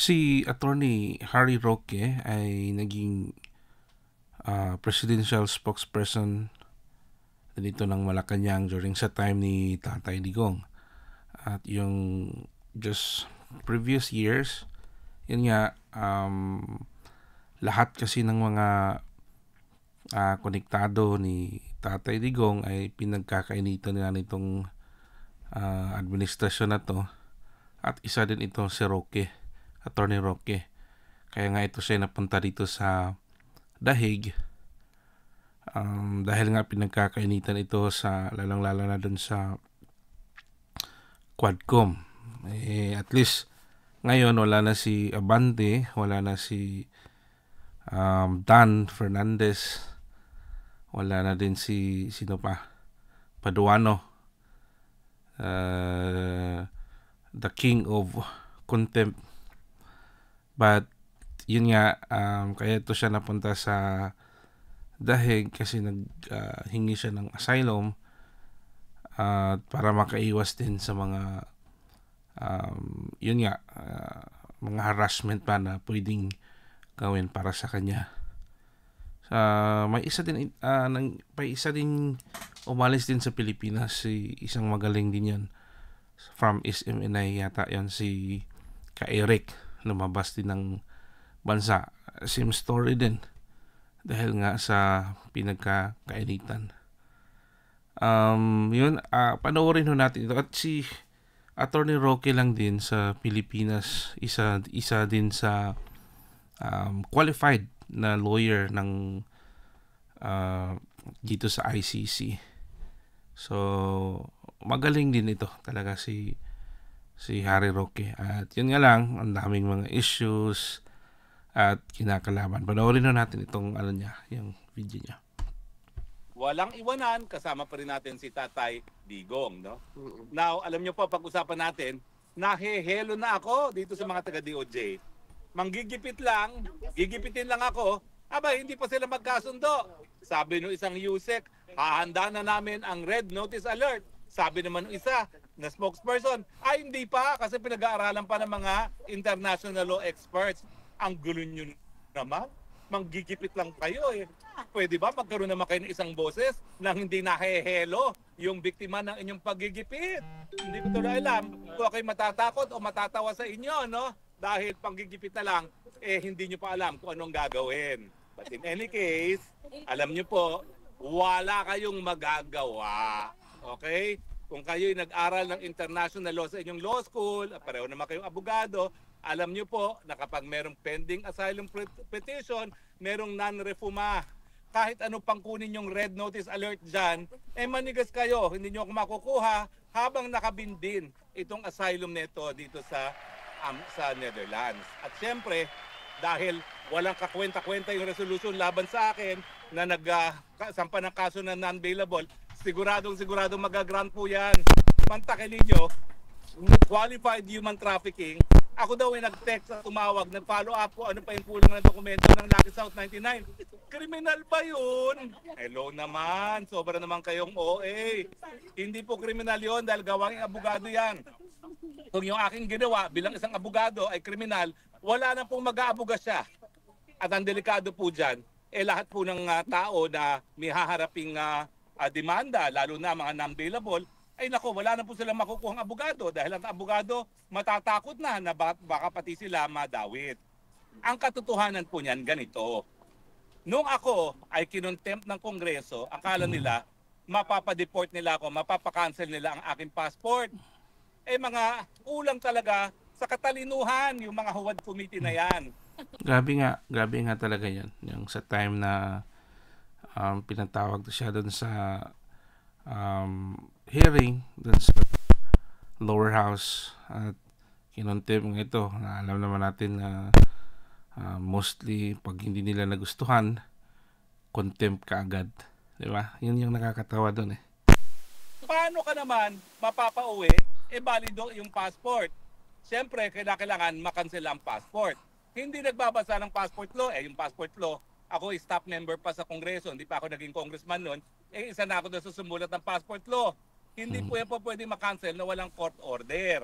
Si Attorney Harry Roque ay naging presidential spokesperson dito ng Malacanang during sa time ni Tatay Digong. At yung just previous years, yun nga, lahat kasi ng mga konektado ni Tatay Digong ay pinagkakainitan nga nitong administrasyon na to. At isa din ito si Roque, Attorney Roque. Kaya nga ito siya napunta dito sa Dahig dahil nga pinagkakainitan ito sa lalang-lala na dun sa Quadcom. At least ngayon wala na si Abante, wala na si Dan Fernandez, wala na din si sino pa, Paduano, the king of contempt. But yun nga, kaya ito siya napunta sa Dahig kasi naghingi siya ng asylum para makaiwas din sa mga yun nga, mga harassment pa na pwedeng gawin para sa kanya. May isa din umalis din sa Pilipinas, si isang magaling din yan from SMNI yata yan, si Ka-Eric, lumabas din ng bansa. Same story din dahil nga sa pinagkakainitan. Yun, panoorin ho natin ito. At si Attorney Roque lang din sa Pilipinas, isa din sa qualified na lawyer ng dito sa ICC. So magaling din ito talaga si Harry Roque. At yun nga lang, ang daming mga issues at kinakalaban. Panoorin na natin itong yung video niya. Walang iwanan, kasama pa rin natin si Tatay Digong, no? Now, alam niyo po, pag-usapan natin, nahehelo na ako dito sa mga taga-DOJ. Manggigipit lang, gigipitin lang ako, hindi pa sila magkasundo. Sabi nung isang USEC, hahanda na namin ang red notice alert. Sabi naman ng isa na spokesperson, hindi pa kasi pinag-aaralan pa ng mga international law experts. Ang gulo nyo naman, manggigipit lang kayo eh. Pwede ba magkaroon naman kayo ng isang boses na hindi nahehelo yung biktima ng inyong paggigipit? Hindi ko tuloy alam kung ako'y matatakot o matatawa sa inyo, no? Dahil panggigipit na lang, hindi nyo pa alam kung anong gagawin. But in any case, alam nyo po, wala kayong magagawa. Okay? Kung kayo'y nag-aral ng international law sa inyong law school, pareho naman kayong abogado, alam nyo po na kapag merong pending asylum petition, merong non-refuma. Kahit ano pang kunin yung red notice alert dyan, manigas kayo, hindi nyo ako makukuha habang nakabindin itong asylum neto dito sa Netherlands. At syempre, dahil walang kakwenta-kwenta yung resolution laban sa akin na nagsampa ng kaso na non-bailable, siguradong magagrant po yan. Mantakin ninyo, qualified human trafficking. Ako daw ay nag-text at tumawag, nag-follow up ko ano pa yung kulang ng dokumento ng Lucky South 99. Kriminal ba yun? Hello naman, sobra naman kayong OA. Hindi po kriminal yun dahil gawaing abogado yan. Kung yung aking ginawa bilang isang abogado ay kriminal, wala na pong mag-aabuga siya. At ang delikado po dyan, lahat po ng tao na may haharaping demanda, lalo na mga non-bailable, wala na po silang makukuhang abogado dahil ang abogado matatakot na baka pati sila madawit. Ang katotohanan po niyan ganito. Nung ako ay kinontempt ng Kongreso, akala nila mapapadeport nila ako, mapapakancel nila ang aking passport. Mga ulang talaga sa katalinuhan yung mga huwad committee na yan. Grabe nga talaga yan. Yung sa time na pinatawag siya doon sa hearing doon sa lower house at kinontempt nga ito na alam naman natin na mostly pag hindi nila nagustuhan, contempt ka agad, di ba? Yun yung nakakatawa doon eh. Paano ka naman mapapauwi balido yung passport? Siyempre kailangan makancel ang passport. Hindi nagbabasa ng passport law, yung passport law, ako staff member pa sa Kongreso, hindi pa ako naging congressman noon, isa na ako doon sa sumulat ng passport law. Hindi po yan po pwede makancel na walang court order.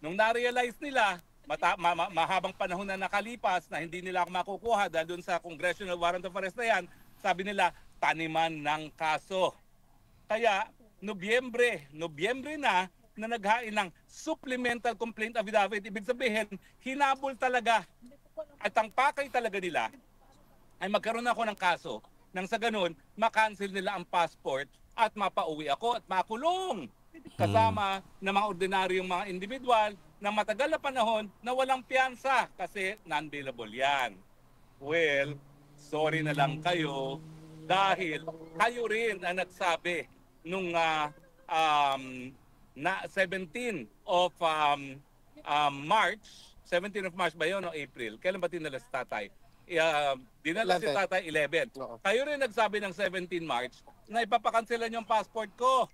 Nung na-realize nila, mahabang panahon na nakalipas na hindi nila ako makukuha dahil doon sa congressional warrant of arrest na yan, sabi nila, taniman ng kaso. Kaya, Nobyembre na naghain ng supplemental complaint affidavit. Ibig sabihin, hinabol talaga at ang pakay talaga nila ay magkaroon ako ng kaso nang sa ganun, makancel nila ang passport at mapauwi ako at makulong. Kasama ng mga ordinaryong mga individual na matagal na panahon na walang piyansa kasi non-bailable yan. Well, sorry na lang kayo dahil kayo rin ang nagsabi nung na 17 of March, 17 of March ba yun o April? Kailan ba dinala si tatay? Dinala si tatay 11. Kayo rin nagsabi ng 17 March na ipapakanselan yung passport ko.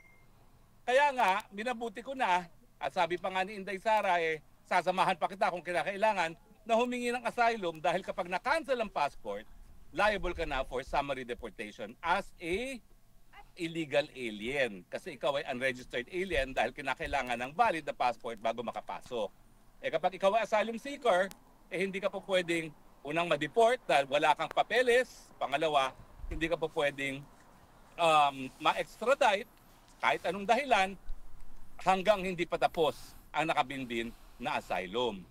Kaya nga, minabuti ko na, at sabi pa nga ni Inday Sara, sasamahan pa kita kung kinakailangan na humingi ng asylum dahil kapag na-cancel ang passport, liable ka na for summary deportation as a illegal alien. Kasi ikaw ay unregistered alien dahil kinakailangan ng valid na passport bago makapasok. Kapag ikaw ay asylum seeker, hindi ka po pwedeng unang ma-deport dahil wala kang papeles. Pangalawa, hindi ka po pwedeng ma-extradite kahit anong dahilan hanggang hindi pa tapos ang nakabinbin na asylum.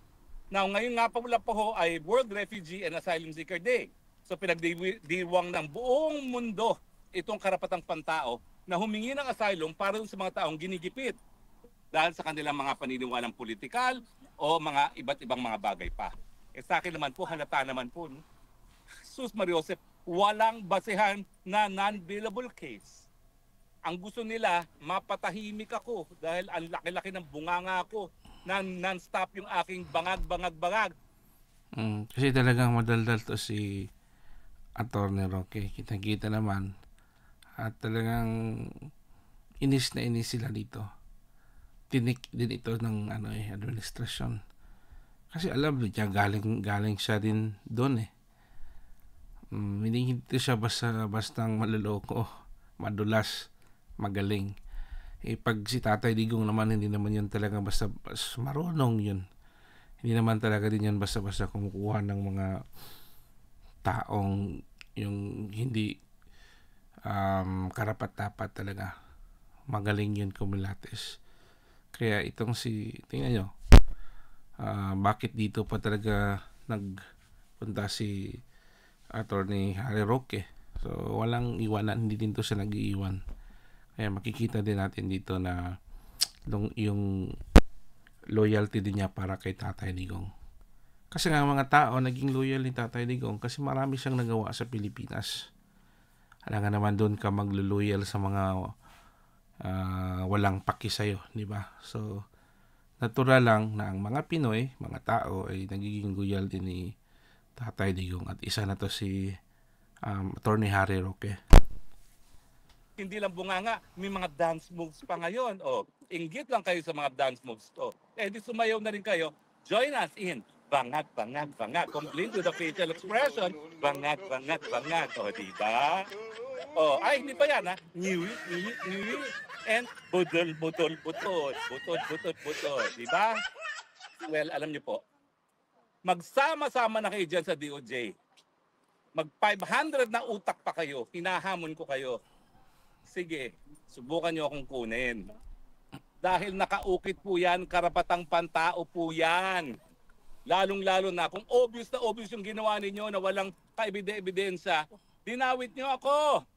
Now, ngayon nga pala po ay World Refugee and Asylum Seeker Day. So pinagdiwang ng buong mundo itong karapatang pantao na humingi ng asylum para sa mga taong ginigipit dahil sa kanilang mga paniniwalang politikal o mga iba't ibang mga bagay pa. Sa akin naman po, halata naman po, Sus Mariosep, walang basehan na non-bailable case. Ang gusto nila, mapatahimik ako dahil ang laki-laki ng bunganga ko na non-stop yung aking bangag. Kasi talagang madaldal to si Atty. Roque. Kita-kita naman. At talagang inis na inis sila dito. Tinik din ito ng administrasyon. Kasi alam niya, galing siya din doon hindi siya bastang maluloko, madulas, magaling. Pag si Tatay Digong naman, hindi naman yun talaga basta marunong yun. Hindi naman talaga din yun basta-basta kumukuha ng mga taong yung hindi karapat-dapat talaga. Magaling yun kumilates. Kaya itong tingnan nyo, bakit dito pa talaga nagpunta si Atty. Harry Roque. So walang iwanan, hindi din to siya nag-iiwan. Kaya makikita din natin dito na yung loyalty din niya para kay Tatay Digong. Kasi nga mga tao naging loyal ni Tatay Digong kasi marami siyang nagawa sa Pilipinas. Alam nga naman doon ka maglo-loyal sa mga walang paki sa'yo, di ba? So natural lang na ang mga Pinoy, mga tao ay nagiging loyal din ni Tatay Digong at isa na to si Atty. Harry Roque. Hindi lang bunganga, may mga dance moves pa ngayon. Inggit lang kayo sa mga dance moves to. Di sumayaw na rin kayo. Join us in bangag. Complete with the facial expression. Bangag. Diba? Hindi pa yan, ha? New. And budol. Diba? Well, alam niyo po, magsama-sama na kayo dyan sa DOJ. Mag 500 na utak pa kayo. Hinahamon ko kayo. Sige, subukan nyo akong kunin. Dahil nakaukit po yan, karapatang pantao po yan. Lalong-lalo na kung obvious yung ginawa ninyo na walang kaebidensya, dinawit nyo ako.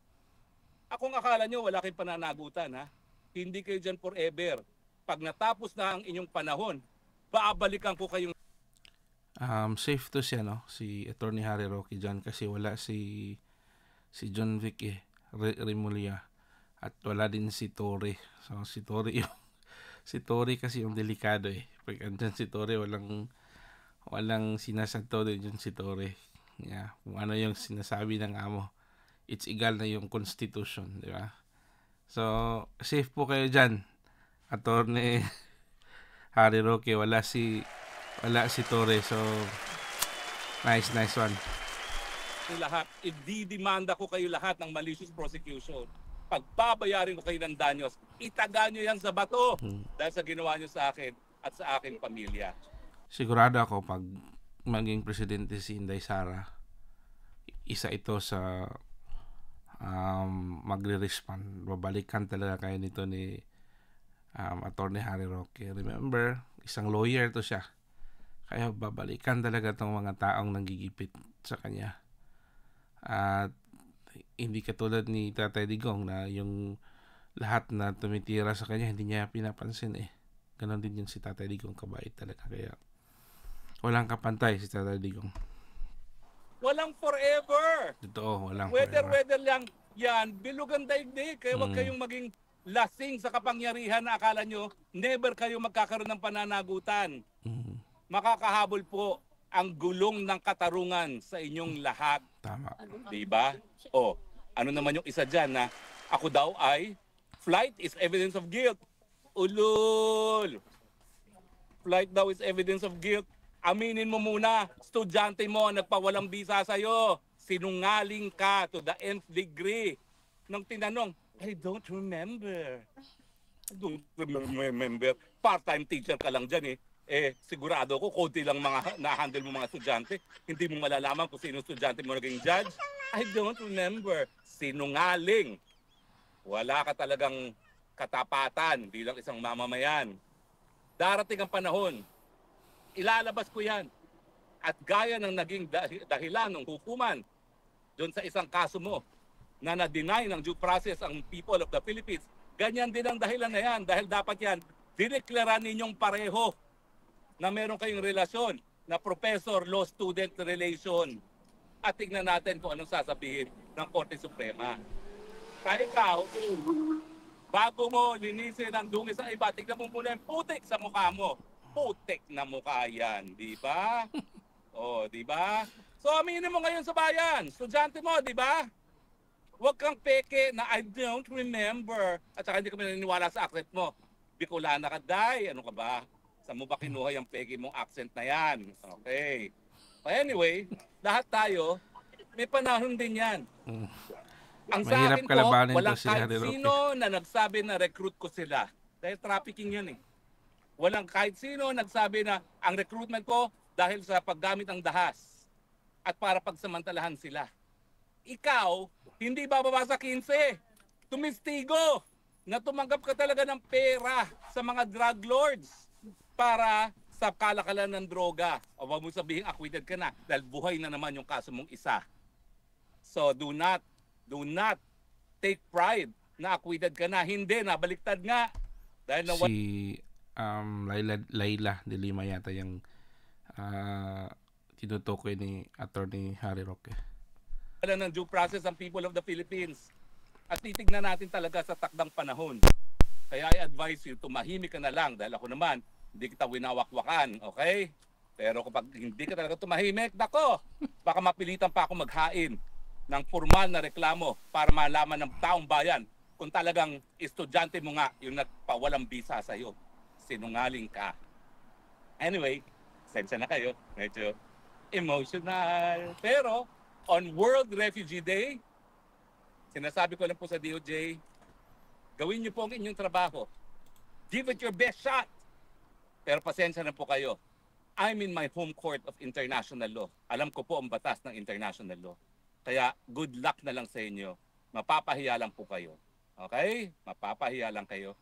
Akong akala nyo, wala kayong pananagutan, ha? Hindi kayo dyan forever. Pag natapos na ang inyong panahon, babalikan ko kayong... Safe to siya, no? Si Atty. Harry Roque dyan kasi wala si John Vic Remulla. At wala din si Torre. So si Torre kasi yung delikado Pag andyan si Torre, walang sinasanto din yun si Torre. Yeah. Kung ano yung sinasabi ng amo, it's egal na yung constitution, di ba? So safe po kayo dyan. Atty. Harry Roque, wala si Torre. So nice one. Lahat, ididimanda ko kayo lahat ng malicious prosecution. Pagbabayarin ko kayo ng danyos, itaga nyo yan sa bato dahil sa ginawa nyo sa akin at sa aking pamilya. sigurado ako pag maging presidente si Inday Sara, isa ito sa magre-respond. Babalikan talaga kayo nito ni Attorney Harry Roque. Remember, isang lawyer to siya. Kaya babalikan talaga itong mga taong nanggigipit sa kanya. At hindi katulad ni Tatay Digong na yung lahat na tumitira sa kanya hindi niya pinapansin eh. Ganon din yung si Tatay Digong, kabait talaga. Kaya walang kapantay si Tatay Digong. Walang forever. Totoo, walang Weather forever. lang yan. Bilog ang daigdig. Kaya huwag kayong maging lasing sa kapangyarihan na akala nyo never kayo magkakaroon ng pananagutan. Makakahabol po ang gulong ng katarungan sa inyong lahat. Tama. Diba? O, ano naman yung isa dyan na ako daw ay flight is evidence of guilt. Ulul! Flight daw is evidence of guilt. Aminin mo muna, estudyante mo nagpawalang bisa sa'yo. Sinungaling ka to the nth degree. Nung tinanong, I don't remember. I don't remember. Part-time teacher ka lang dyan eh. Sigurado ko, konti lang mga na-handle mo mga estudyante. Hindi mo malalaman kung sino estudyante mo naging judge. I don't remember. Sinungaling. Wala ka talagang katapatan bilang isang mamamayan. Darating ang panahon, ilalabas ko yan. At gaya ng naging dahilan ng hukuman doon sa isang kaso mo na na-deny ng due process ang people of the Philippines, ganyan din ang dahilan na yan. Dahil dapat yan, dineklara ninyong pareho na meron kayong relasyon na professor-law student relation. At tignan natin kung anong sasabihin ng Korte Suprema. Kaya ikaw, bago mo linisin ang dungis sa iba, tignan mo muna yung putik sa mukha mo. Putik na mukha yan, di ba? O, di ba? So, aminin mo ngayon sa bayan. Estudyante mo, di ba? Huwag kang peke na I don't remember. At saka hindi ka naniniwala sa accent mo. Bicolana ka, day. Ano ka ba? Saan mo ba kinuha yung peke mong accent na yan? Okay. But anyway, lahat tayo, may panahon din yan. Ang sa Mahirap akin po, kalabanin walang to si kahit Harry Roque. sino na nagsabi na recruit ko sila. Dahil trafficking yan eh. Walang kahit sino nagsabi na ang recruitment ko dahil sa paggamit ng dahas at para pagsamantalahan sila. Ikaw, hindi bababa sa 15. Tumistigo na tumanggap ka talaga ng pera sa mga drug lords para sa kalakalan ng droga. O wag mo sabihin acquitted ka na dahil buhay na naman yung kaso mong isa. So do not take pride na acquitted ka na. Hindi, nabaliktad nga. Dahil na Si Laila de Lima yata yung tinutukoy ni Attorney Harry Roque. wala ng due process ang people of the Philippines. At titignan natin talaga sa takdang panahon. Kaya I advise you, tumahimik ka na lang dahil ako naman, hindi kita winawakwakan, okay? Pero kapag hindi ka talaga tumahimik, dako, baka mapilitan pa ako maghain ng formal na reklamo para malaman ng taong bayan kung talagang estudyante mo nga yung nagpawalang bisa sa'yo. Sinungaling ka. Anyway, sensya na kayo. Medyo emotional. Pero, on World Refugee Day, sinasabi ko lang po sa DOJ, gawin niyo po ang inyong trabaho. Give it your best shot. Pero pasensya na po kayo. I'm in my home court of international law. Alam ko po ang batas ng international law. Kaya good luck na lang sa inyo. Mapapahiya lang po kayo. Okay? Mapapahiya lang kayo.